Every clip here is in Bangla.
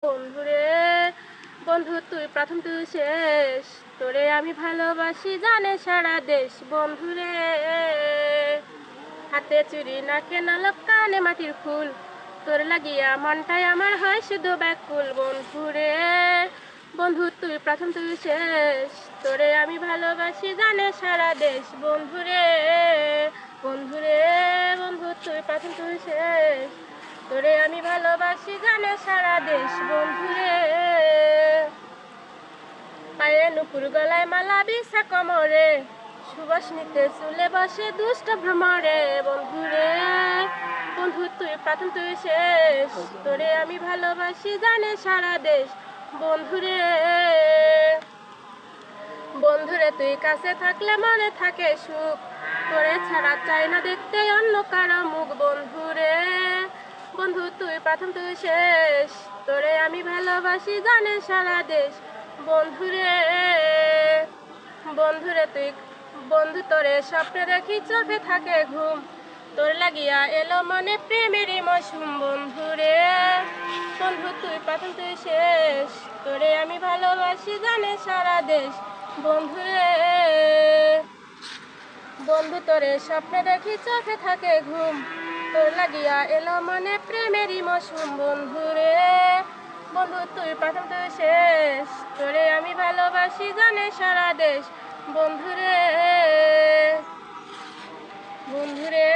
বন্ধুরে বন্ধু তুই প্রথম তুই শেষ, তোরে আমি ভালোবাসি জানে সারা দেশ। বন্ধুরে হাতে চুরি না কেনালো কানে মাটির ফুল, তোর লাগিয়া মনটাই আমার হয় শুধু ব্যাকুল। বন্ধুরে বন্ধু তুই প্রথম তুই শেষ, তোরে আমি ভালোবাসি জানে সারা দেশ। বন্ধুরে বন্ধুরে বন্ধু তুই প্রথম তুই শেষ, তোরে আমি ভালোবাসি জানে সারা দেশ। বন্ধুরে পায়ে নুপুর গলায় মালা বিশা কোমরে, সুবাস নিতে চুলে বসে দুষ্ট ভ্রমরে। বন্ধুরে বন্ধু তুই প্রথম তুই শেষ, তোরে আমি ভালোবাসি জানে সারা দেশ। বন্ধুরে বন্ধুরে তুই কাছে থাকলে মনে থাকে সুখ, তোরে ছাড়া চাই না দেখতে অন্য কারো মুখ। বন্ধুরে বন্ধু তুই প্রথম তুই শেষ, তোরে আমি ভালোবাসি জানে সারা দেশ। বন্ধুরে বন্ধুরে তুই বন্ধু তোরে স্বপ্নে দেখি চোখে থাকে ঘুম, তোর লাগিয়া এলো মনে প্রেমেরই মৌসুম। বন্ধুরে বন্ধু তুই প্রথম তুই শেষ, তোরে আমি ভালোবাসি জানে সারা দেশ। বন্ধুরে বন্ধু তোরে স্বপ্নে দেখি চোখে থাকে ঘুম, তোর লাগিয়া এলো মনে প্রেমেরই মৌসুম। বন্ধুরে বন্ধু তুই প্রথম তুই শেষ, তোরে আমি ভালোবাসি জানে সারা দেশ। বন্ধুরে বন্ধুরে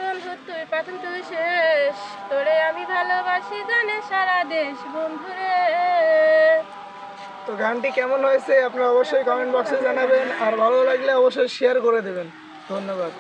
বন্ধু তুই প্রথম তুই শেষ, তোরে আমি ভালোবাসি জানে সারা দেশ। বন্ধুরে তো গানটি কেমন হয়েছে আপনারা অবশ্যই কমেন্ট বক্সে জানাবেন, আর ভালো লাগলে অবশ্যই শেয়ার করে দেবেন। ধন্যবাদ।